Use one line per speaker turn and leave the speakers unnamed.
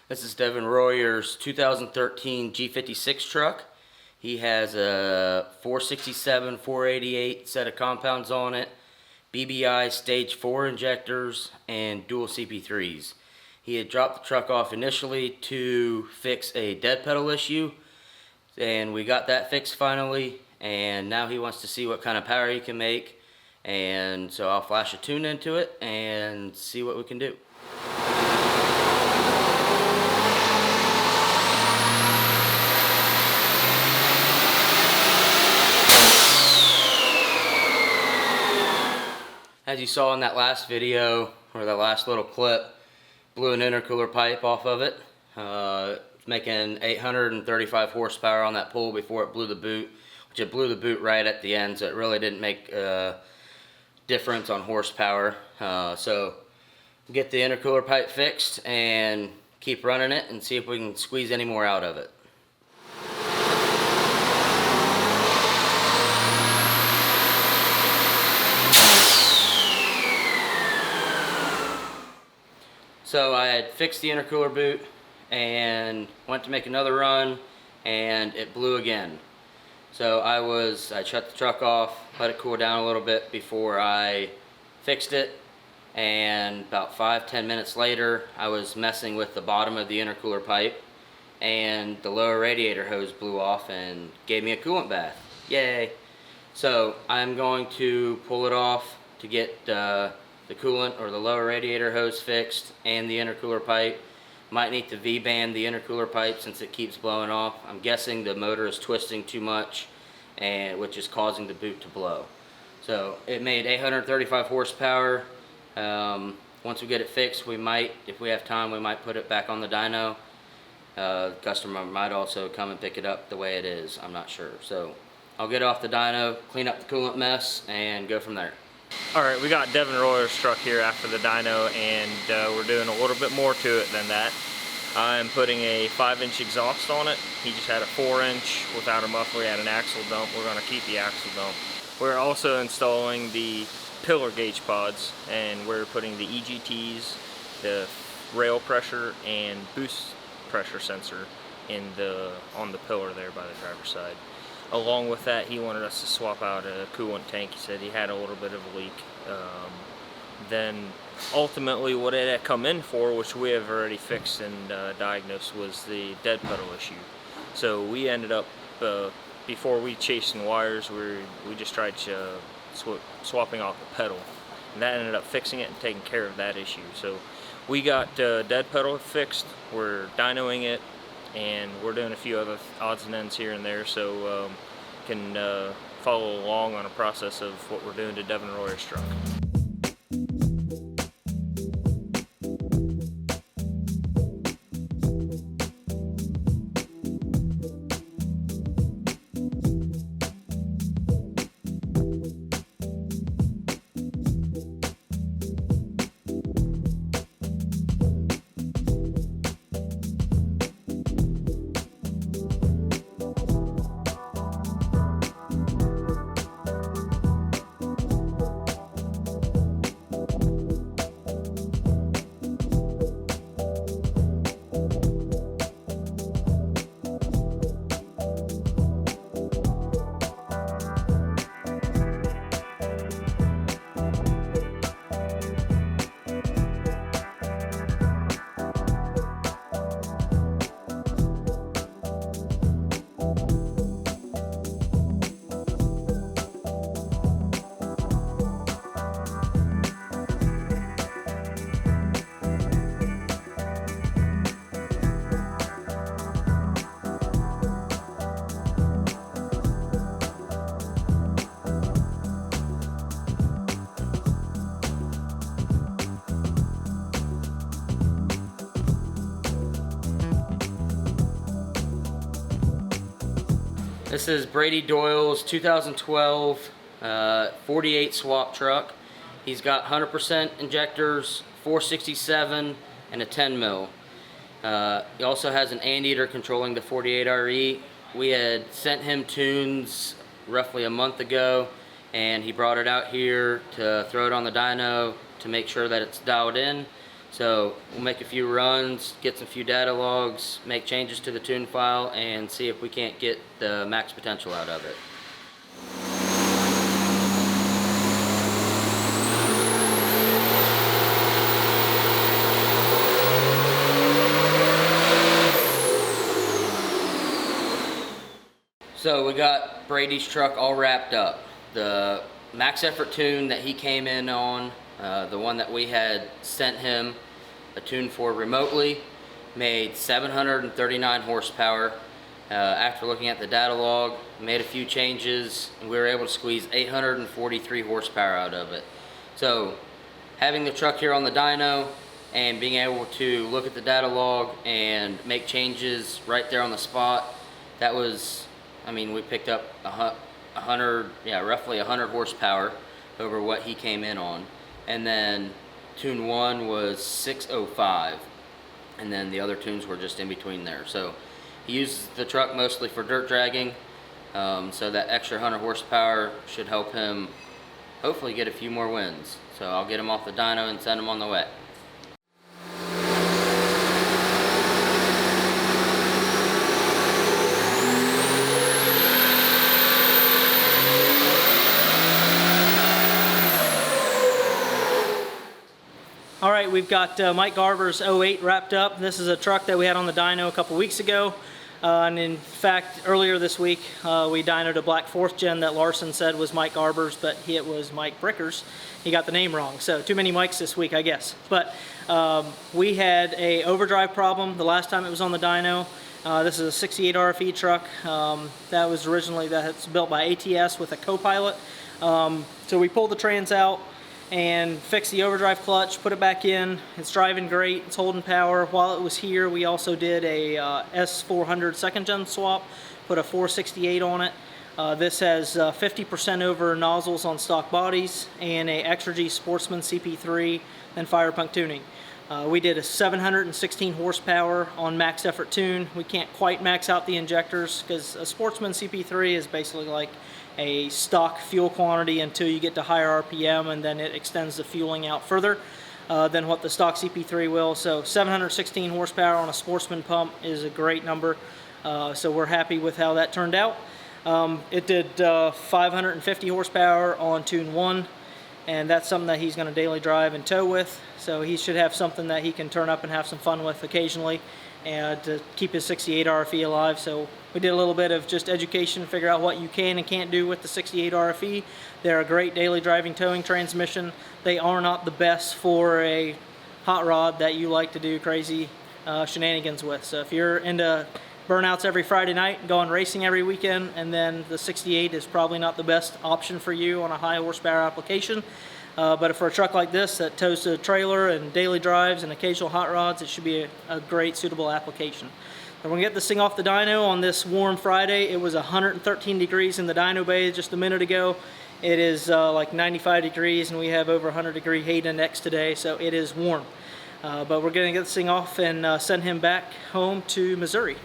This is Devin Royce's 2013 G56 truck. He has a 467, 488 set of compounds on it, BBI stage 4 injectors, and dual CP3s. He had dropped the truck off initially to fix a dead pedal issue, and we got that fixed finally, and now he wants to see what kind of power he can make, and so I'll flash a tune into it and see what we can do. As you saw in that last video, or that last little clip, blew an intercooler pipe off of it. Making 835 horsepower on that pull before it blew the boot, which it blew the boot right at the end, so it really didn't make a difference on horsepower. So get the intercooler pipe fixed and keep running it and see if we can squeeze any more out of it. So I had fixed the intercooler boot and went to make another run, and it blew again. So I shut the truck off, let it cool down a little bit before I fixed it, and about 5-10 minutes later I was messing with the bottom of the intercooler pipe, and the lower radiator hose blew off and gave me a coolant bath. Yay! So I'm going to pull it off to get the coolant or the lower radiator hose fixed and the intercooler pipe. Might need to V-band the intercooler pipe since it keeps blowing off. I'm guessing the motor is twisting too much, which is causing the boot to blow. So it made 835 horsepower. Once we get it fixed, we might, if we have time, we might put it back on the dyno. The customer might also come and pick it up the way it is. I'm not sure. So I'll get off the dyno, clean up the coolant mess, and go from there.
Alright, we got Devin Royce's truck here after the dyno, and we're doing a little bit more to it than that. I'm putting a 5-inch exhaust on it. He just had a 4-inch without a muffler. He had an axle dump. We're going to keep the axle dump. We're also installing the pillar gauge pods, and we're putting the EGTs, the rail pressure and boost pressure sensor on the pillar there by the driver's side. Along with that, he wanted us to swap out a coolant tank. He said he had a little bit of a leak. Then ultimately what it had come in for, which we have already fixed and diagnosed, was the dead pedal issue. So we ended up, before we chasing wires, we just tried swapping off the pedal. And that ended up fixing it and taking care of that issue. So we got dead pedal fixed, we're dynoing it, and we're doing a few other odds and ends here and there, so can follow along on a process of what we're doing to Devin Royce's truck.
This is Brady Doyle's 2012 48 swap truck. He's got 100% injectors, 467, and a 10 mil. He also has an anteater controlling the 48 RE. We had sent him tunes roughly a month ago, and he brought it out here to throw it on the dyno to make sure that it's dialed in. So we'll make a few runs, get some few data logs, make changes to the tune file, and see if we can't get the max potential out of it. So we got Brady's truck all wrapped up. The max effort tune that he came in on, the one that we had sent him a tune for remotely, made 739 horsepower. After looking at the data log, made a few changes, and we were able to squeeze 843 horsepower out of it. So having the truck here on the dyno and being able to look at the data log and make changes right there on the spot, that was, I mean, we picked up roughly 100 horsepower over what he came in on. And then tune 1 was 605, and then the other tunes were just in between there. So he uses the truck mostly for dirt dragging, so that extra 100 horsepower should help him hopefully get a few more wins. So I'll get him off the dyno and send him on the way.
All right, we've got Mike Garver's 08 wrapped up. This is a truck that we had on the dyno a couple weeks ago. And in fact, earlier this week, we dynoed a black 4th gen that Larson said was Mike Garver's, but it was Mike Bricker's. He got the name wrong, so too many Mikes this week, I guess. But we had a overdrive problem the last time it was on the dyno. This is a 68 RFE truck. That was originally, that's built by ATS with a co-pilot. So we pulled the trans out and fixed the overdrive clutch, put it back in. It's driving great, it's holding power. While it was here, we also did a S400 2nd gen swap, put a 468 on it. This has 50% over nozzles on stock bodies and a Extra G Sportsman CP3 and Firepunk tuning. We did a 716 horsepower on max effort tune. We can't quite max out the injectors because a Sportsman CP3 is basically like a stock fuel quantity until you get to higher RPM, and then it extends the fueling out further than what the stock CP3 will. So 716 horsepower on a Sportsman pump is a great number. So we're happy with how that turned out. It did 550 horsepower on tune 1, and that's something that he's going to daily drive and tow with. So he should have something that he can turn up and have some fun with occasionally, and to keep his 68 RFE alive. So we did a little bit of just education, figure out what you can and can't do with the 68 RFE. They're a great daily driving towing transmission. They are not the best for a hot rod that you like to do crazy shenanigans with. So if you're into burnouts every Friday night, going racing every weekend, and then the 68 is probably not the best option for you on a high horsepower application. But for a truck like this that tows a trailer and daily drives and occasional hot rods, it should be a great suitable application. So we're going to get this thing off the dyno on this warm Friday. It was 113 degrees in the dyno bay just a minute ago. It is like 95 degrees, and we have over 100 degree heat index today, so it is warm. But we're going to get this thing off and send him back home to Missouri.